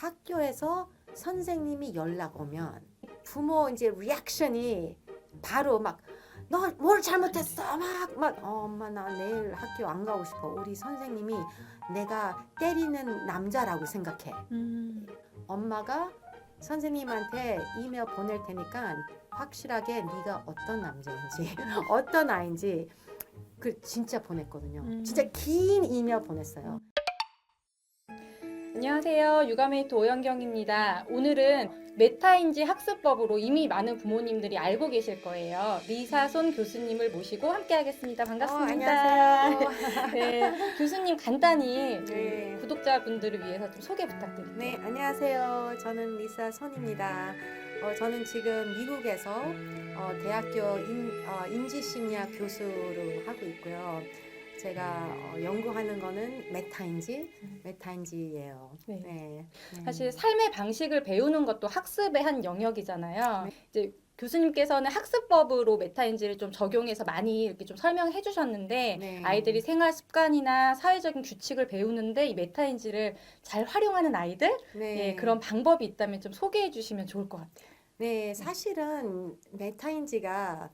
학교에서 선생님이 연락 오면 부모 이제 리액션이 바로 막 너 뭘 잘못했어 막 엄마 나 내일 학교 안 가고 싶어. 우리 선생님이 내가 때리는 남자라고 생각해. 엄마가 선생님한테 이메일 보낼 테니까 확실하게 네가 어떤 남자인지 어떤 아이인지 그 진짜 보냈거든요. 진짜 긴 이메일 보냈어요. 안녕하세요. 육아메이트 오연경입니다. 오늘은 메타인지 학습법으로 이미 많은 부모님들이 알고 계실 거예요. 리사손 교수님을 모시고 함께 하겠습니다. 반갑습니다. 안녕하세요. 네, 교수님 간단히 네. 구독자분들을 위해서 좀 소개 부탁드릴게요. 네, 안녕하세요. 저는 리사 손입니다. 저는 지금 미국에서 대학교 인지심리학 교수로 하고 있고요. 제가 연구하는 거는 메타인지예요. 네. 네. 사실 삶의 방식을 배우는 것도 학습의 한 영역이잖아요. 네. 이제 교수님께서는 학습법으로 메타인지를 좀 적용해서 많이 이렇게 좀 설명해 주셨는데 네. 아이들이 생활 습관이나 사회적인 규칙을 배우는데 이 메타인지를 잘 활용하는 아이들 네. 그런 방법이 있다면 좀 소개해 주시면 좋을 것 같아요. 네, 사실은 메타인지가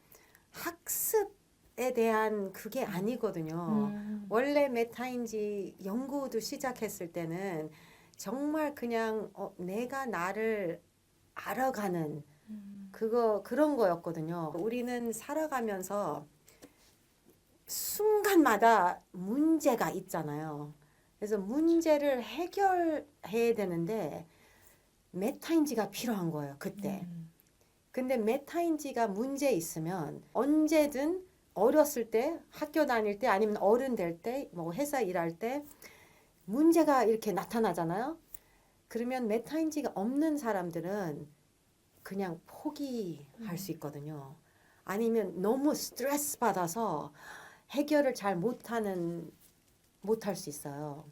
학습에 대한 그게 아니거든요. 원래 메타인지 연구도 시작했을 때는 정말 그냥 내가 나를 알아가는 그런 거였거든요. 우리는 살아가면서 순간마다 문제가 있잖아요. 그래서 문제를 해결해야 되는데 메타인지가 필요한 거예요, 그때. 근데 메타인지가 문제 있으면 언제든 어렸을 때, 학교 다닐 때, 아니면 어른 될 때, 뭐 회사 일할 때 문제가 이렇게 나타나잖아요. 그러면 메타인지가 없는 사람들은 그냥 포기할 수 있거든요. 아니면 너무 스트레스 받아서 해결을 잘 못할 수 있어요.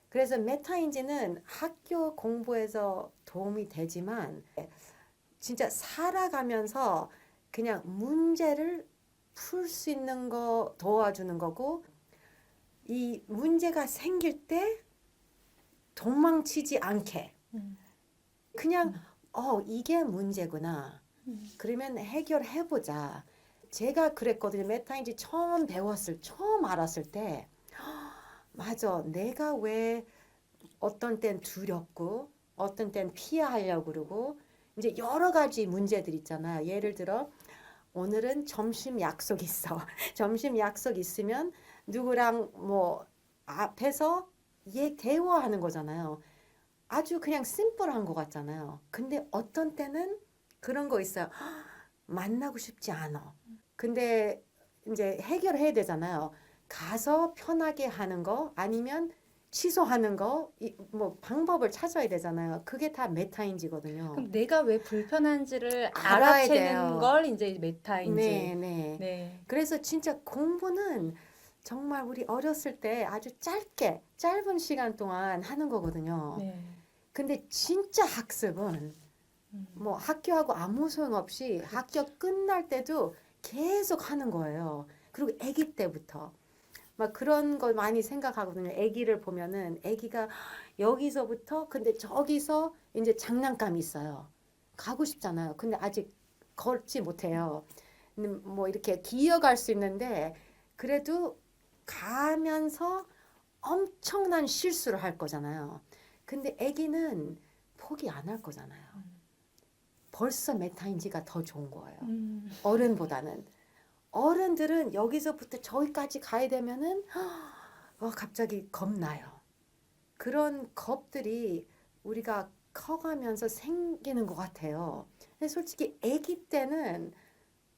그래서 메타인지는 학교 공부에서 도움이 되지만 진짜 살아가면서 그냥 문제를 풀 수 있는 거 도와주는 거고, 이 문제가 생길 때 도망치지 않게 그냥 이게 문제구나. 그러면 해결해보자. 제가 그랬거든요. 메타인지 처음 알았을 때 맞아. 내가 왜 어떤 땐 두렵고 어떤 땐 피하려고 그러고 이제 여러 가지 문제들 있잖아요. 예를 들어 오늘은 점심 약속 있어. 점심 약속 있으면 누구랑 뭐 앞에서 대화하는 거잖아요. 아주 그냥 심플한 것 같잖아요. 근데 어떤 때는 그런 거 있어요. 만나고 싶지 않아. 근데 이제 해결해야 되잖아요. 가서 편하게 하는 거 아니면 취소하는 거 뭐 방법을 찾아야 되잖아요. 그게 다 메타인지거든요. 그럼 내가 왜 불편한지를 알아야 알아채는 돼요. 걸 이제 메타인지. 네. 네. 그래서 진짜 공부는 정말 우리 어렸을 때 아주 짧은 시간 동안 하는 거거든요. 네. 근데 진짜 학습은 뭐 학교하고 아무 소용없이 학교 끝날 때도 계속 하는 거예요. 그리고 아기 때부터. 막 그런 걸 많이 생각하거든요. 아기를 보면은 아기가 여기서부터 근데 저기서 이제 장난감이 있어요. 가고 싶잖아요. 근데 아직 걷지 못해요. 근데 뭐 이렇게 기어갈 수 있는데 그래도 가면서 엄청난 실수를 할 거잖아요. 근데 아기는 포기 안 할 거잖아요. 벌써 메타인지가 더 좋은 거예요. 어른보다는. 어른들은 여기서부터 저기까지 가야 되면은 갑자기 겁나요. 그런 겁들이 우리가 커가면서 생기는 것 같아요. 근데 솔직히 아기 때는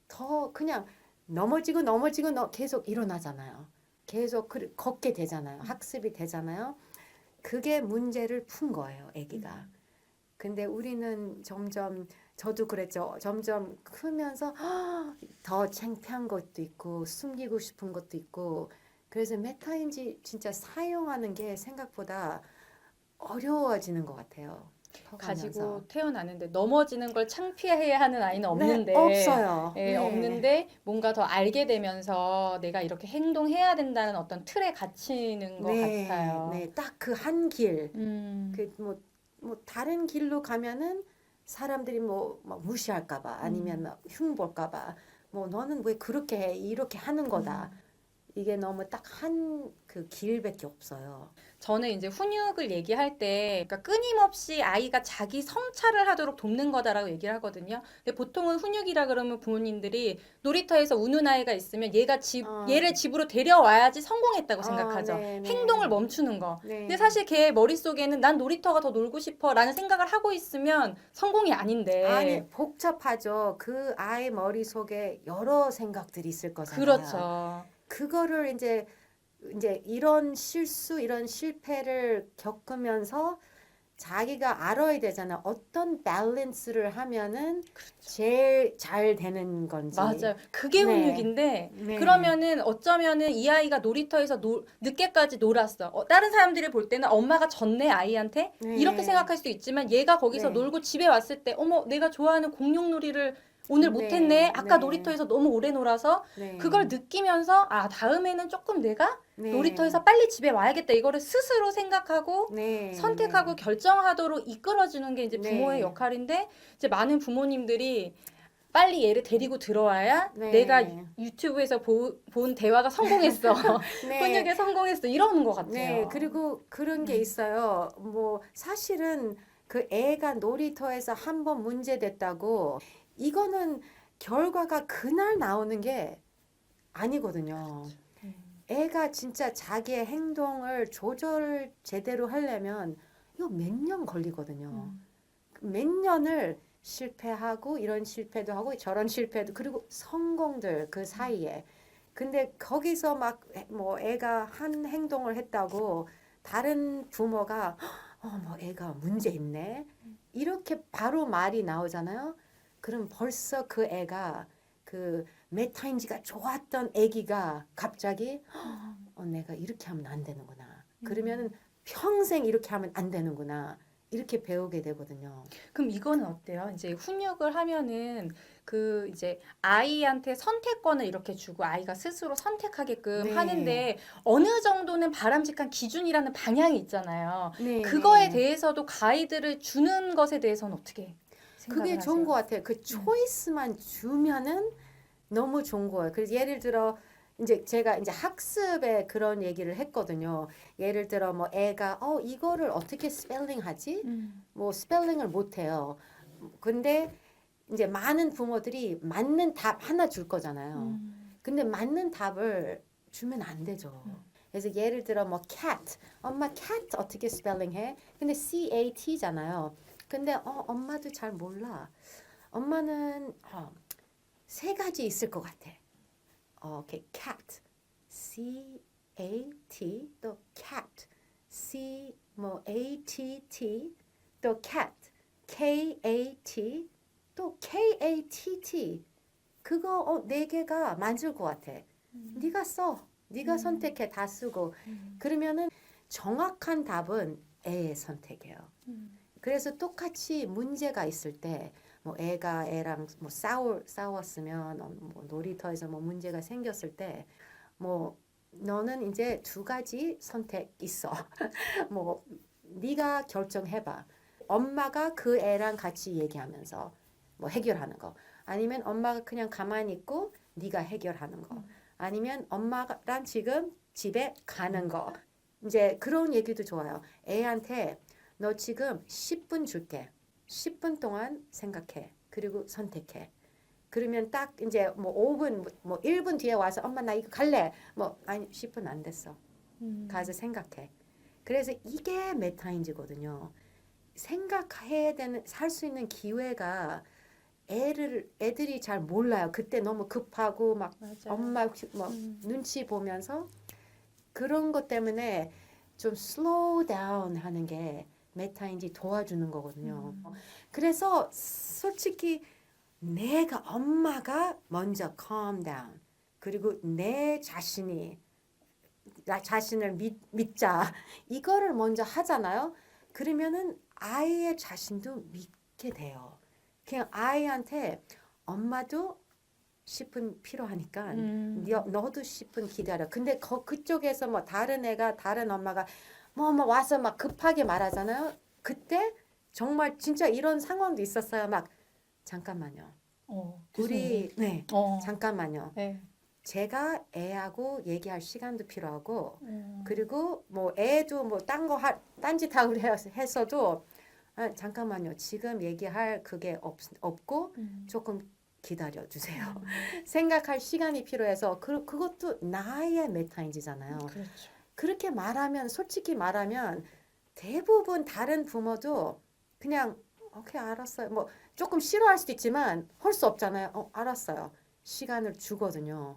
더 그냥 넘어지고 계속 일어나잖아요. 계속 걷게 되잖아요. 학습이 되잖아요. 그게 문제를 푼 거예요, 아기가. 근데 우리는 저도 그랬죠. 점점 크면서 더 창피한 것도 있고 숨기고 싶은 것도 있고 그래서 메타인지 진짜 사용하는 게 생각보다 어려워지는 것 같아요. 가지고 태어나는데 넘어지는 걸 창피해야 하는 아이는 없는데 네, 없어요. 네. 없는데 뭔가 더 알게 되면서 내가 이렇게 행동해야 된다는 어떤 틀에 갇히는 것 같아요. 네, 딱 그 한 길. 음. 그 뭐 뭐 다른 길로 가면은 사람들이 뭐 무시할까봐 아니면 막 흉볼까봐 뭐 너는 왜 그렇게 해 이렇게 하는 거다. 이게 너무 딱 한 그 길밖에 없어요. 저는 이제 훈육을 얘기할 때 그러니까 끊임없이 아이가 자기 성찰을 하도록 돕는 거다라고 얘기를 하거든요. 근데 보통은 훈육이라 그러면 부모님들이 놀이터에서 우는 아이가 있으면 얘를 집으로 데려와야지 성공했다고 생각하죠. 네, 행동을 멈추는 거. 네. 근데 사실 걔 머릿속에는 난 놀이터가 더 놀고 싶어라는 생각을 하고 있으면 성공이 아닌데. 아니 복잡하죠. 그 아이 머릿속에 여러 생각들이 있을 거잖아요. 그렇죠. 그거를 이제 이런 실수, 이런 실패를 겪으면서 자기가 알아야 되잖아. 어떤 밸런스를 하면 제일 잘 되는 건지. 맞아요. 그게 네. 훈육인데 네. 그러면은 어쩌면은 이 아이가 놀이터에서 늦게까지 놀았어. 다른 사람들이 볼 때는 엄마가 졌네 아이한테 네. 이렇게 생각할 수도 있지만 얘가 거기서 네. 놀고 집에 왔을 때 어머 내가 좋아하는 공룡놀이를 오늘 네. 못했네. 아까 네. 놀이터에서 너무 오래 놀아서 네. 그걸 느끼면서 아 다음에는 조금 내가 네. 놀이터에서 빨리 집에 와야겠다. 이거를 스스로 생각하고 네. 선택하고 결정하도록 이끌어주는 게 이제 네. 부모의 역할인데 이제 많은 부모님들이 빨리 얘를 데리고 들어와야 네. 내가 유튜브에서 본 대화가 성공했어. 네. 훈육에 성공했어. 이러는 것 같아요. 네, 그리고 그런 게 있어요. 뭐 사실은 그 애가 놀이터에서 한 번 문제됐다고 이거는 결과가 그날 나오는 게 아니거든요. 애가 진짜 자기의 행동을 조절 제대로 하려면 이거 몇 년 걸리거든요. 몇 년을 실패하고 이런 실패도 하고 저런 실패도 그리고 성공들 그 사이에 근데 거기서 막 뭐 애가 한 행동을 했다고 다른 부모가 뭐 애가 문제 있네 이렇게 바로 말이 나오잖아요. 그럼 벌써 그 애가 그 메타인지가 좋았던 애기가 갑자기 내가 이렇게 하면 안 되는구나. 그러면은 평생 이렇게 하면 안 되는구나. 이렇게 배우게 되거든요. 그럼 이거는 어때요? 이제 훈육을 하면은 그 이제 아이한테 선택권을 이렇게 주고 아이가 스스로 선택하게끔 네. 하는데 어느 정도는 바람직한 기준이라는 방향이 있잖아요. 네, 그거에 네. 대해서도 가이드를 주는 것에 대해서는 어떻게 생각을 그게 좋은 하세요? 것 같아요. 그 초이스만 주면은 너무 좋은 거예요. 그래서 예를 들어 이제 제가 이제 학습에 그런 얘기를 했거든요. 예를 들어 뭐 애가 이거를 어떻게 스펠링하지? 뭐 스펠링을 못 해요. 근데 이제 많은 부모들이 맞는 답 하나 줄 거잖아요. 근데 맞는 답을 주면 안 되죠. 그래서 예를 들어 뭐 cat, 엄마 cat 어떻게 스펠링해? 근데 CAT잖아요. 근데 엄마도 잘 몰라. 엄마는 세 가지 있을 것 같아. 오케이, cat, C-A-T, 또 cat, A-T-T, 또 cat, K-A-T, 또 K-A-T-T. 그거 네 개가 맞을 것 같아. 네가 써, 네가 선택해 다 쓰고. 그러면은 정확한 답은 A의 선택이에요. 그래서 똑같이 문제가 있을 때. 뭐 애가 애랑 뭐 싸웠으면 뭐 놀이터에서 뭐 문제가 생겼을 때 뭐 너는 이제 두 가지 선택 있어. 뭐 네가 결정해봐. 엄마가 그 애랑 같이 얘기하면서 뭐 해결하는 거. 아니면 엄마가 그냥 가만히 있고 네가 해결하는 거. 아니면 엄마랑 지금 집에 가는 거. 이제 그런 얘기도 좋아요. 애한테 너 지금 10분 줄게. 10분 동안 생각해. 그리고 선택해. 그러면 딱 이제 뭐 5분, 뭐 1분 뒤에 와서 엄마 나 이거 갈래. 뭐 아니 10분 안 됐어. 가서 생각해. 그래서 이게 메타인지거든요. 생각해야 되는 살 수 있는 기회가 애들이 잘 몰라요. 그때 너무 급하고 막 맞아요. 엄마 뭐 눈치 보면서 그런 것 때문에 좀 slow down 하는 게 메타인지 도와주는 거거든요. 그래서 솔직히 내가 엄마가 먼저 calm down 그리고 내 자신이 나 자신을 믿자 이거를 먼저 하잖아요. 그러면은 아이의 자신도 믿게 돼요. 그냥 아이한테 엄마도 10분 필요하니까 너도 10분 기다려. 근데 그쪽에서 뭐 다른 애가 다른 엄마가 뭐 와서 막 급하게 말하잖아요. 그때 정말 진짜 이런 상황도 있었어요. 막 잠깐만요. 우리 네 잠깐만요. 네. 제가 애하고 얘기할 시간도 필요하고 그리고 뭐 애도 뭐 딴짓 하고 해서도 잠깐만요. 지금 얘기할 그게 없고 조금 기다려 주세요. 생각할 시간이 필요해서 그것도 나의 메타인지잖아요. 그렇죠. 그렇게 말하면 솔직히 말하면 대부분 다른 부모도 그냥 오케이 알았어요. 뭐 조금 싫어할 수도 있지만 할 수 없잖아요. 알았어요. 시간을 주거든요.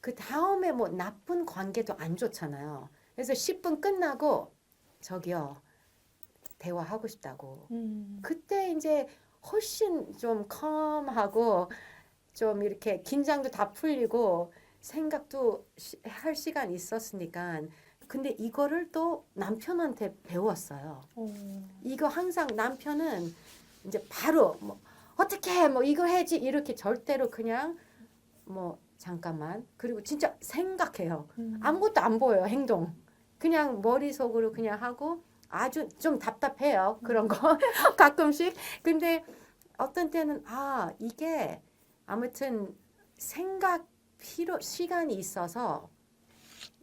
그 다음에 뭐 나쁜 관계도 안 좋잖아요. 그래서 10분 끝나고 저기요 대화하고 싶다고. 그때 이제 훨씬 좀 컴하고 좀 이렇게 긴장도 다 풀리고 생각도 할 시간이 있었으니까. 근데 이거를 또 남편한테 배웠어요. 이거 항상 남편은 이제 바로 뭐 어떻게 뭐 이거 해야지 이렇게 절대로 그냥 뭐 잠깐만 그리고 진짜 생각해요. 아무것도 안 보여요 행동. 그냥 머릿속으로 그냥 하고 아주 좀 답답해요 그런 거 가끔씩. 근데 어떤 때는 이게 아무튼 생각 시간이 있어서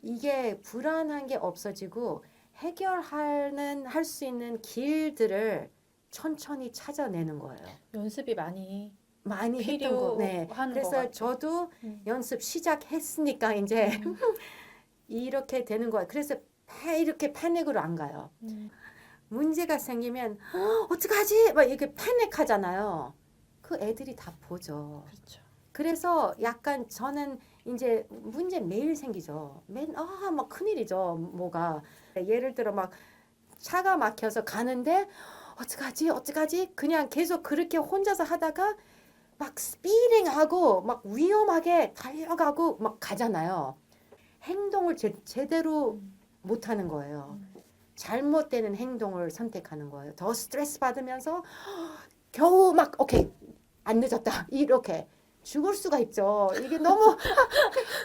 이게 불안한 게 없어지고 할 수 있는 길들을 천천히 찾아내는 거예요. 연습이 많이 했던 거. 네. 필요한 것 그래서 같아요. 저도 연습 시작했으니까 이제 이렇게 되는 거예요. 그래서 이렇게 패닉으로 안 가요. 문제가 생기면 어떡하지? 막 이렇게 패닉하잖아요. 그 애들이 다 보죠. 그렇죠. 그래서 약간 저는 이제 문제 매일 생기죠. 막 큰일이죠. 뭐가 예를 들어 막 차가 막혀서 가는데 어떡하지? 그냥 계속 그렇게 혼자서 하다가 막 스피딩하고 막 위험하게 달려가고 막 가잖아요. 행동을 제대로 못하는 거예요. 잘못되는 행동을 선택하는 거예요. 더 스트레스 받으면서 겨우 막 오케이 안 늦었다 이렇게 죽을 수가 있죠. 이게 너무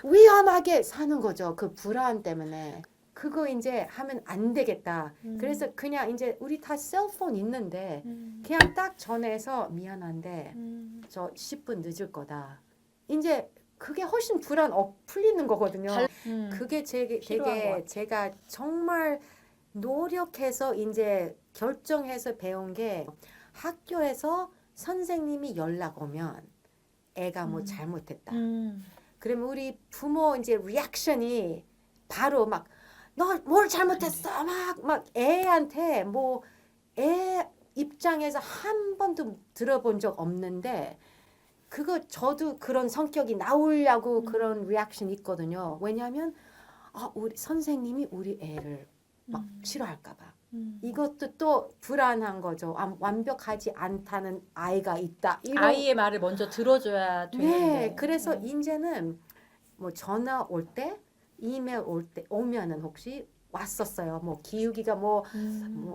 위험하게 사는 거죠. 그 불안 때문에. 그거 이제 하면 안 되겠다. 그래서 그냥 이제 우리 다 셀폰 있는데 그냥 딱 전해서 미안한데 저 10분 늦을 거다. 이제 그게 훨씬 불안 풀리는 거거든요. 그게 되게 제가 정말 노력해서 이제 결정해서 배운 게 학교에서 선생님이 연락 오면 애가 뭐 잘못했다. 그러면 우리 부모 이제 리액션이 바로 막 너 뭘 잘못했어 막 애한테 뭐 애 입장에서 한 번도 들어본 적 없는데 그거 저도 그런 성격이 나오려고 그런 리액션 있거든요. 왜냐하면 우리 선생님이 우리 애를 막 싫어할까 봐. 이것도 또 불안한 거죠. 완벽하지 않다는 아이가 있다. 아이의 말을 먼저 들어줘야 되는데. 네, 그래서 이제는 뭐 전화 올 때, 이메일 오면은 혹시 왔었어요. 뭐 기욱이가 뭐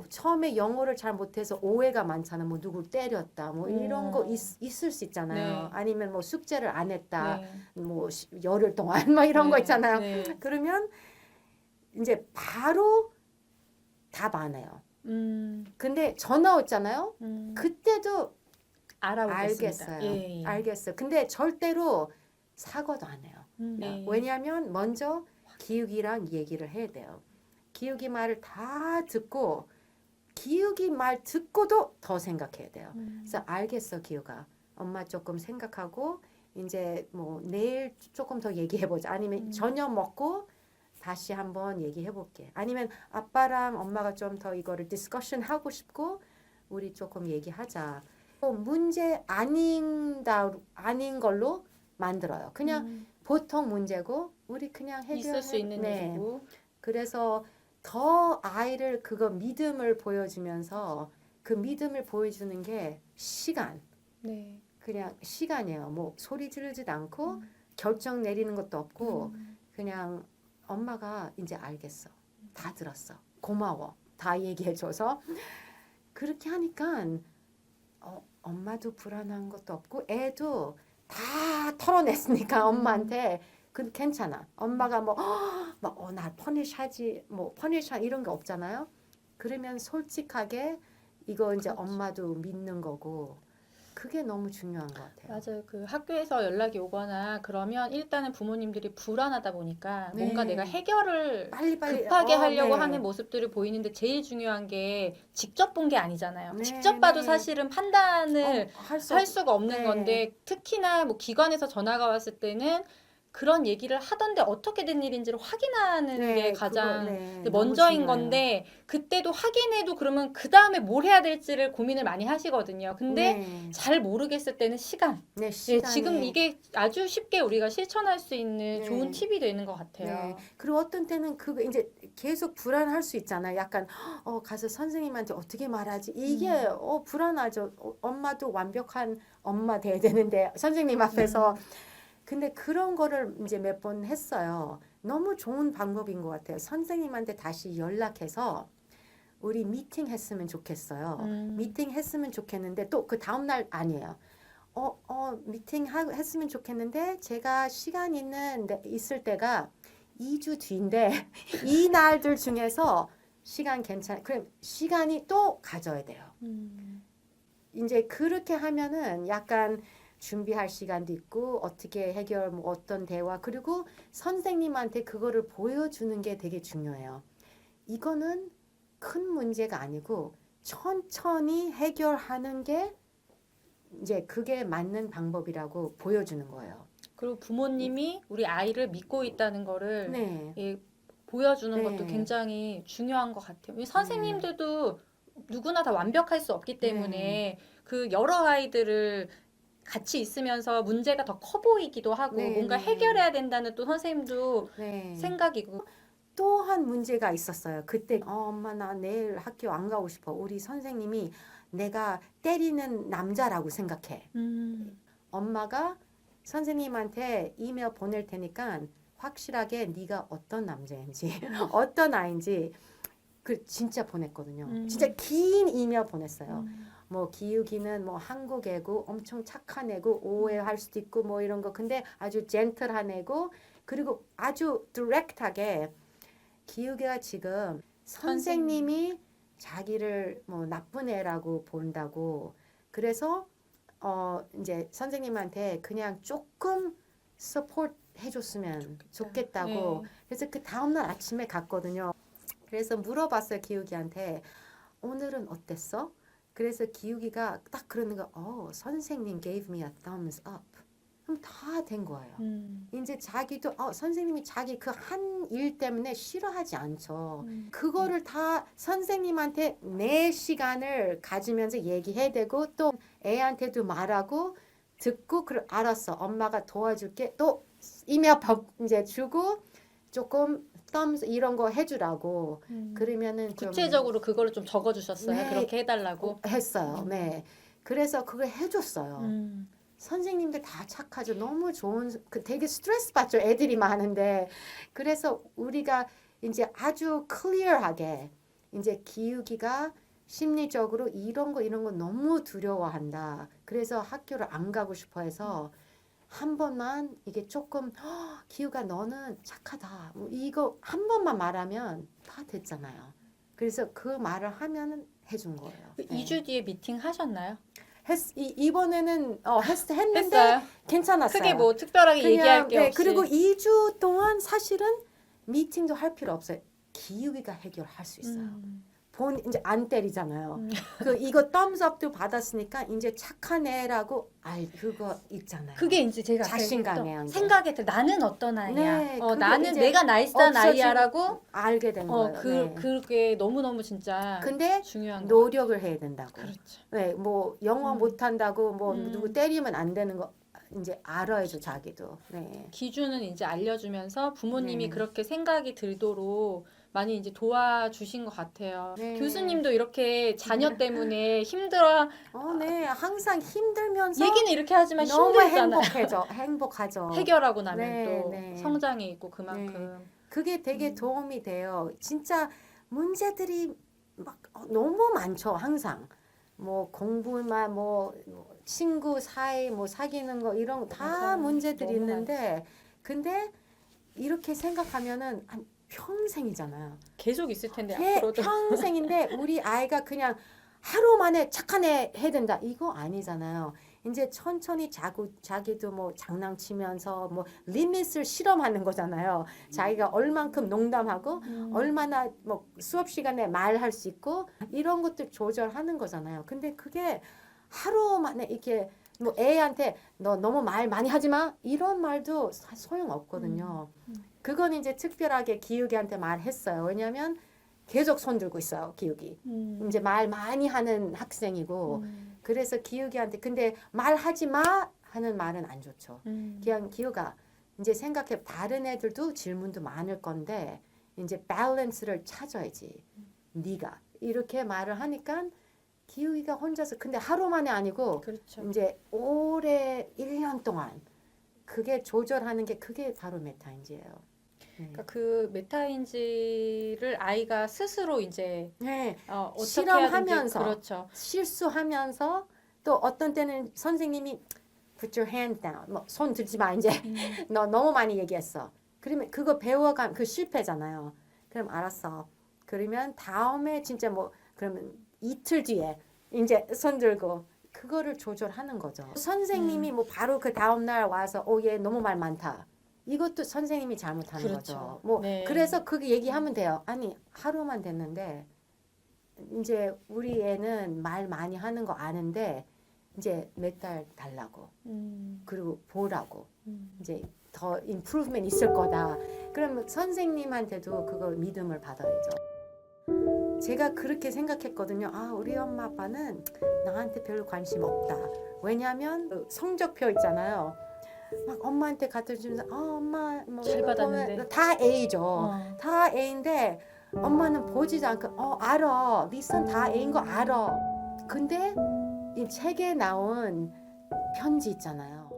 처음에 영어를 잘 못해서 오해가 많잖아. 뭐 누굴 때렸다. 뭐 이런 거 있을 수 있잖아요. 네. 아니면 뭐 숙제를 안 했다. 네. 뭐 열흘 동안 뭐 이런 거 있잖아요. 네. 그러면 이제 바로 답 안 해요. 근데 전화 왔잖아요. 그때도 알아보겠습니다. 알겠어요. 알겠어요. 근데 절대로 사과도 안 해요. 네. 왜냐하면 먼저 기욱이랑 얘기를 해야 돼요. 기욱이 말을 다 듣고 기욱이 말 듣고도 더 생각해야 돼요. 그래서 알겠어 기욱아. 엄마 조금 생각하고 이제 뭐 내일 조금 더 얘기해보자. 아니면 저녁 먹고 다시 한번 얘기해볼게. 아니면 아빠랑 엄마가 좀 더 이거를 디스커션 하고 싶고 우리 조금 얘기하자. 문제 아닌 걸로 만들어요. 그냥 보통 문제고 우리 그냥 있을 수 있는 일이고. 그래서 더 아이를 그거 믿음을 보여주면서 그 믿음을 보여주는 게 시간. 네. 그냥 시간이에요. 뭐 소리 지르지도 않고 결정 내리는 것도 없고 그냥 엄마가 이제 알겠어. 다 들었어. 고마워. 다 얘기해줘서 그렇게 하니까 엄마도 불안한 것도 없고 애도 다 털어냈으니까 엄마한테 괜찮아. 엄마가 나 퍼니시하지 뭐 퍼니시 이런 게 없잖아요. 그러면 솔직하게 이거 이제 그렇죠. 엄마도 믿는 거고 그게 너무 중요한 것 같아요. 맞아요. 그 학교에서 연락이 오거나 그러면 일단은 부모님들이 불안하다 보니까 뭔가 내가 네. 해결을 빨리빨리 급하게 하려고 네. 하는 모습들이 보이는데 제일 중요한 게 직접 본 게 아니잖아요. 네, 직접 봐도 네. 사실은 판단을 할 수가 없는 네. 건데 특히나 뭐 기관에서 전화가 왔을 때는 그런 얘기를 하던데 어떻게 된 일인지를 확인하는 네, 게 그거, 가장 네, 너무 먼저인 중요해요. 건데 그때도 확인해도 그러면 그 다음에 뭘 해야 될지를 고민을 많이 하시거든요. 근데 네, 잘 모르겠을 때는 시간. 네, 예, 시간에 지금 이게 아주 쉽게 우리가 실천할 수 있는 네. 좋은 팁이 되는 것 네. 같아요. 그리고 어떤 때는 그거 이제 계속 불안할 수 있잖아요. 약간 가서 선생님한테 어떻게 말하지? 이게 불안하죠. 엄마도 완벽한 엄마 돼야 되는데 선생님 앞에서 근데 그런 거를 이제 몇 번 했어요. 너무 좋은 방법인 것 같아요. 선생님한테 다시 연락해서 우리 미팅 했으면 좋겠어요. 미팅 했으면 좋겠는데 또 그 다음날 아니에요. 미팅 했으면 좋겠는데 제가 시간 있을 때가 2주 뒤인데 이 날들 중에서 시간 그럼 시간이 또 가져야 돼요. 이제 그렇게 하면은 약간 준비할 시간도 있고 어떻게 뭐 어떤 대화 그리고 선생님한테 그거를 보여주는 게 되게 중요해요. 이거는 큰 문제가 아니고 천천히 해결하는 게 이제 그게 맞는 방법이라고 보여주는 거예요. 그리고 부모님이 우리 아이를 믿고 있다는 거를 네. 예, 보여주는 네. 것도 굉장히 중요한 것 같아요. 이 선생님들도 누구나 다 완벽할 수 없기 때문에 그 여러 아이들을 같이 있으면서 문제가 더 커 보이기도 하고 네, 뭔가 네. 해결해야 된다는 또 선생님도 네. 생각이고 또 한 문제가 있었어요. 그때 엄마 나 내일 학교 안 가고 싶어. 우리 선생님이 내가 때리는 남자라고 생각해. 엄마가 선생님한테 이메일 보낼 테니까 확실하게 네가 어떤 남자인지 어떤 아이인지 그 진짜 보냈거든요. 진짜 긴 이메일 보냈어요. 뭐 기욱이는 뭐 한국 애고 엄청 착한 애고 오해할 수도 있고 뭐 이런 거 근데 아주 젠틀한 애고 그리고 아주 디렉트하게 기욱이가 지금 선생님이 자기를 뭐 나쁜 애라고 본다고 그래서 이제 선생님한테 그냥 조금 서포트 해줬으면 좋겠다고 네. 그래서 그 다음날 아침에 갔거든요. 그래서 물어봤어요 기욱이한테 오늘은 어땠어? 그래서 기욱이가 딱 그러는 거 선생님 gave me a thumbs up 그럼 다 된 거예요. 이제 자기도 선생님이 자기 그 한 일 때문에 싫어하지 않죠. 그거를 다 선생님한테 내 시간을 가지면서 얘기해야 되고 또 애한테도 말하고 듣고 알았어 엄마가 도와줄게 또 이메일 이제 주고 조금 thumbs 이런 거 해주라고 그러면은 좀 구체적으로 그거를 좀 적어주셨어요. 네. 그렇게 해달라고. 했어요. 네. 그래서 그걸 해줬어요. 선생님들 다 착하죠. 너무 좋은 되게 스트레스 받죠. 애들이 많은데 그래서 우리가 이제 아주 클리어하게 이제 기욱이가 심리적으로 이런 거 너무 두려워한다. 그래서 학교를 안 가고 싶어 해서 한 번만 이게 조금 기우가 너는 착하다. 뭐 이거 한 번만 말하면 다 됐잖아요. 그래서 그 말을 하면은 해준 거예요. 그 2주 뒤에 미팅 하셨나요? 이번에는 했는데 했어요. 괜찮았어요. 크게 뭐 특별하게 얘기할 게 없이. 그리고 2주 동안 사실은 미팅도 할 필요 없어요. 기우기가 해결할 수 있어요. 이제 안 때리잖아요. 이거 thumbsup도 받았으니까 이제 착한 애라고 그거 있잖아요. 그게 이제 제가 자신감의 한 거. 생각에 나는 어떤 아이야. 네, 그거 나는 이제 내가 나이스한 없어지고 아이야라고 알게 된 거예요. 네. 그게 너무너무 진짜 근데 중요한 거. 노력을 해야 된다고. 그렇죠. 네, 뭐 영어 못한다고 뭐 음. 누구 때리면 안 되는 거 이제 알아야죠 자기도. 네. 기준은 이제 알려주면서 부모님이 네. 그렇게 생각이 들도록 많이 이제 도와주신 것 같아요. 네. 교수님도 이렇게 자녀 때문에 힘들어 네, 항상 힘들면서 얘기는 이렇게 하지만 너무 힘들잖아요. 행복하죠. 해결하고 나면 네, 또 네. 성장이 있고 그만큼. 그게 되게 도움이 돼요. 진짜 문제들이 막 너무 많죠. 항상 뭐 공부만 뭐 친구 사이 뭐 사귀는 거 이런 거 다 맞아요. 문제들이 너무 있는데 근데 이렇게 생각하면은 평생이잖아요. 계속 있을 텐데 앞으로도. 평생인데 우리 아이가 그냥 하루 만에 착한 애 해야 된다. 이거 아니잖아요. 이제 천천히 자기도 뭐 장난치면서 뭐 리밋을 실험하는 거잖아요. 자기가 얼만큼 농담하고 얼마나 뭐 수업 시간에 말할 수 있고 이런 것들 조절하는 거잖아요. 근데 그게 하루 만에 이렇게 뭐 애한테 너 너무 말 많이 하지 마 이런 말도 소용 없거든요. 그건 이제 특별하게 기욱이한테 말했어요. 왜냐하면 계속 손 들고 있어요, 기욱이. 이제 말 많이 하는 학생이고 그래서 기욱이한테 근데 말하지 마 하는 말은 안 좋죠. 그냥 기욱아 이제 생각해 다른 애들도 질문도 많을 건데 이제 밸런스를 찾아야지. 네가 이렇게 말을 하니까 기욱이가 혼자서 근데 하루 만에 아니고 그렇죠. 이제 오래 1년 동안 그게 조절하는 게 그게 바로 메타인지예요. 그러니까 그 메타인지를 아이가 스스로 이제 네. 어떻게 실험하면서. 하든지 그렇죠. 실수하면서 또 어떤 때는 선생님이 put your hand down 뭐 손 들지 마 이제 너 너무 많이 얘기했어. 그러면 그거 배워가 그 실패잖아요. 그럼 알았어. 그러면 다음에 진짜 뭐 그러면 이틀 뒤에 이제 손 들고 그거를 조절하는 거죠. 선생님이 뭐 바로 그 다음 날 와서 얘 너무 말 많다. 이것도 선생님이 잘못하는 그렇죠. 거죠. 뭐 네. 그래서 그게 얘기하면 돼요. 아니 하루만 됐는데 이제 우리 애는 말 많이 하는 거 아는데 이제 몇 달 달라고 그리고 보라고 이제 더 임프루브먼트 있을 거다. 그러면 선생님한테도 그걸 믿음을 받아야죠. 제가 그렇게 생각했거든요. 아 우리 엄마 아빠는 나한테 별로 관심 없다. 왜냐하면 그 성적표 있잖아요. 막 엄마한테 갖다 주면서 엄마 뭐 잘 이거 받았는데. 보면 다 A죠. 다 A인데 엄마는 보지도 않고 알아. 네 선 다 A인 거 알아. 근데 이 책에 나온 편지 있잖아요.